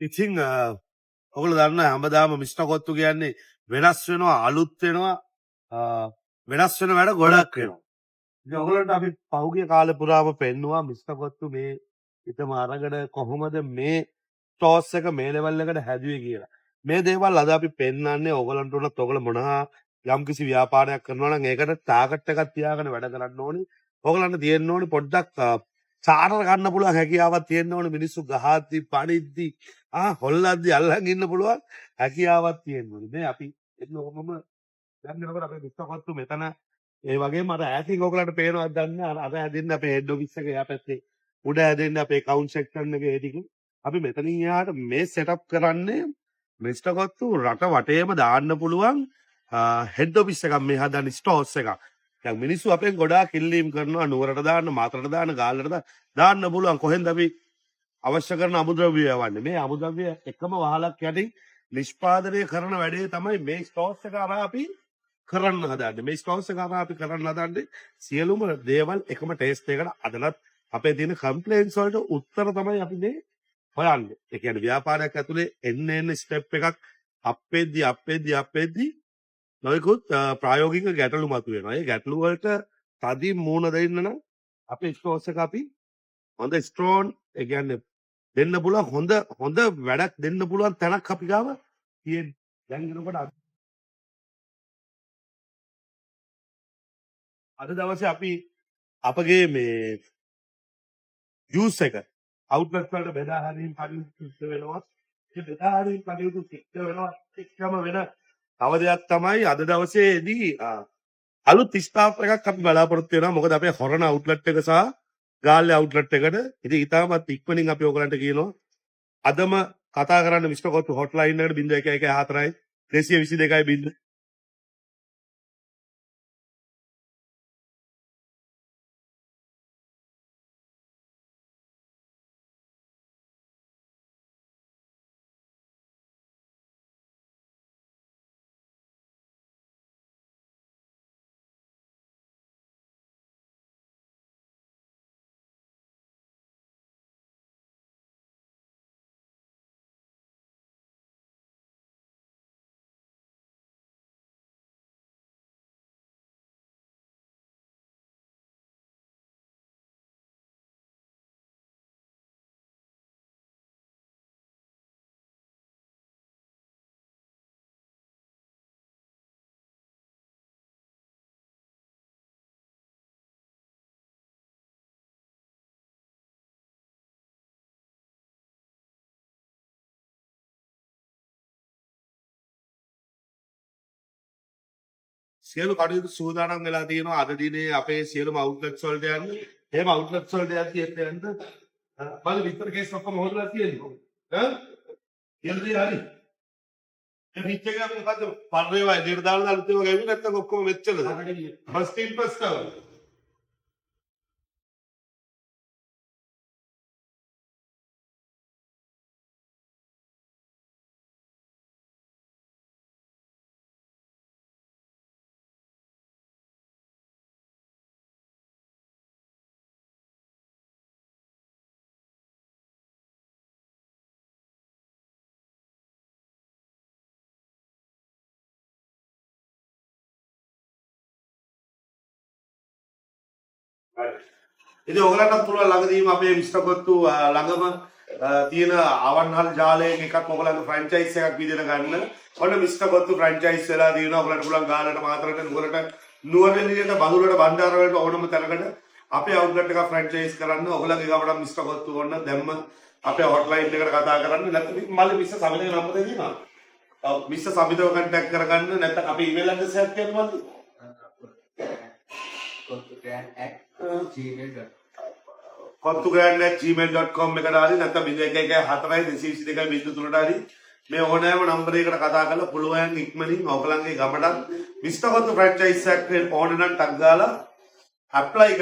ඉතින් ඔයගොල්ලෝ දන්න හැමදාම මිස්ටර් කොත්තු කියන්නේ වෙනස් වෙනවා අලුත් වෙනවා වෙනස් වෙන වැඩ ගොඩක් වෙනවා. ඉතින් ඔයගොල්ලන්ට අපි පහුගිය කාලේ පුරාම පෙන්නුවා මිස්ටර් කොත්තු මේ ඊටම අරගෙන කොහොමද මේ ටෝස් එක මේ ලෙවල් එකට හැදුවේ කියලා. මේ දේවල් අද අපි පෙන්වන්නේ ඔයගොල්ලන්ට උනත් ඔයගොල්ලෝ මොනවා යම්කිසි ව්‍යාපාරයක් කරනවා නම් ඒකට ටාගට් එකක් තියාගෙන වැඩ කරන්න ඕනේ. ඔයගොල්ලන්ට තියෙන්න ඕනේ පොඩ්ඩක් චාරර ගන්න පුළුවන් හැකියාවක් තියෙන්න ඕනේ මිනිස්සු ගහද්දි පණිද්දි හොල්ලද්දි අල්ලන් ඉන්න පුළුවන් හැකියාවක් තියෙන්න ඕනේ. මේ අපි එන්න ඔහොමම දැන් යනකොට අපේ මිස්ටර් මෙතන ඒ වගේම අර ඈතින් ඔයගලන්ට පේනවද දන්නේ අර හැදෙන්නේ අපේ හෙඩ් ඔෆිස් එකේ එහා පැත්තේ උඩ හැදෙන්නේ අපේ කවුන්ට් සෙක්ෂන් එකේ ඒ ටික අපි මෙතනින් එහාට මේ සෙටප් කරන්නේ මිස්ටර් කොත්තු රට වටේම දාන්න පුළුවන් හෙඩ් ඔෆිස් එකක් මේ හදන ස්ටෝර්ස් එකක්. දැන් මිනිස්සු අපෙන් ගොඩාක් ඉල්ලීම් කරනවා නුවරට දාන්න මාතරට දාන්න ගාල්ලට දාන්න පුළුවන් කොහෙන්ද අපි අවශ්‍ය කරන අමුද්‍රව්‍ය යවන්නේ මේ අමුද්‍රව්‍ය එකම වහලක් යටින් නිෂ්පාදනය කරන වැඩේ තමයි මේ ස්ටෝර්ස් එක අරන් අපි කරන්න හදන්නේ. මේ ස්ටෝර්ස් එක අරන් අපි කරන්න හදන්නේ සියලුම දේවල් එකම ටේස්ට් එකකට අදලත් අපේ තියෙන කම්ප්ලේන්ස් වලට උත්තර තමයි අපි මේ හොයන්නේ. ඒ කියන්නේ ව්‍යාපාරයක් ඇතුලේ එන්න ස්ටෙප් එකක් අප්පෙද්දි නොයෙකුත් ප්‍රායෝගික ගැටලු මතුවෙනවා. ඒ ගැටලු වලට තදින් මූණ දෙන්න නම් අපේ ස්ටෝර්ස් එක අපි හොඳ ස්ට්‍රෝන් ඒ කියන්නේ දෙන්න පුළුවන් හොඳ වැඩක් දෙන්න පුළුවන් තැනක් අපි ගාව තියෙන. දැන් එනකොට අද දවසේ අපි අපගේ මේ ජූස් එක අවුට්ලට් වලට බෙදා හැරීම් කටයුතු සිද්ධ වෙනවා. ඒ බෙදා හැරීම් කටයුතු සිද්ධ වෙනවා එක්කම වෙන තව දෙයක් තමයි අද දවසේදී අලුත් ස්ටාෆ් එකක් අපි බලාපොරොත්තු වෙනවා. මොකද අපේ හොරණ අවුට්ලට් එක සහ ගාල්ලේ අවුට්ලට් එකට ඉතින් ඉතාමත් ඉක්මනින් අපි ඔයගලන්ට කියනවා අදම කතා කරන්න මිස්ටර් කොත්තු හොට්ලයින් එකට 0114 222 සියලු කටයුතු සූදානම් වෙලා තියෙනවා අද දිනේ අපේ සියලුම අවුට්ලට්ස් වලට යන්න. එහෙම අවුට්ලට්ස් වලට යන්න බලන්න විතර කේස් ඔක්කොම හොදලා තියෙනවා. ඉන්ද්‍රිය හරි. ඒ පිච් එක අපි මොකද්ද පරිවයි දෙර දාලා අලුත් ඒවා ගෑවි නැත්නම් ඔක්කොම මෙච්චරද? ෆස්ට් ඉන් ෆස්ට් අවුට්. ඉතින් ඔයගලන්ටත් පුළුවන් ළඟදීම අපේ මිස්ටර් කොත්තු ළඟම තියෙන අවන්හල් ජාලයක එකක් ඔයගලන්ගේ ෆ්‍රැන්චයිස් එකක් විදිහට ගන්න. ඔන්න මිස්ටර් කොත්තු ෆ්‍රැන්චයිස් වෙලා තියෙනවා. ඔයගලන්ට පුළුවන් ගානට මාතරට නුවරට නුවරඑළියට බඳුරට බණ්ඩාර වලට ඕනම තැනකට අපේ අවුට්ලට් එකක් ෆ්‍රැන්චයිස් කරන්න. ඔයගලගේ ගමන මිස්ටර් කොත්තු ඔන්න දැම්ම අපේ හොට්ලයින් එකට කතා කරන්න. නැත්නම් මල්ලි මිස්ටර් සමිතේ නම්බර දෙන්නවා. මිස්ටර් සමිතව කන්ටැක්ට් කරගන්න. නැත්නම් අපි ඊමේල් ඇඩ්‍රස් එකක් කියන්න මල්ලි. kottugrand@gmail.com එකට හරි නැත්නම් 0114 222 හරි මේ ඕනෑම නම්බරයකට කතා කරලා පුළුවන් ඉක්මනින් ඔයගලන්ගේ ගමටත් මිස්ටර් කොත්තු ෆ්‍රැන්චයිස් එකක් ඕන නම් ටක් ගාලා ඇප්ලයි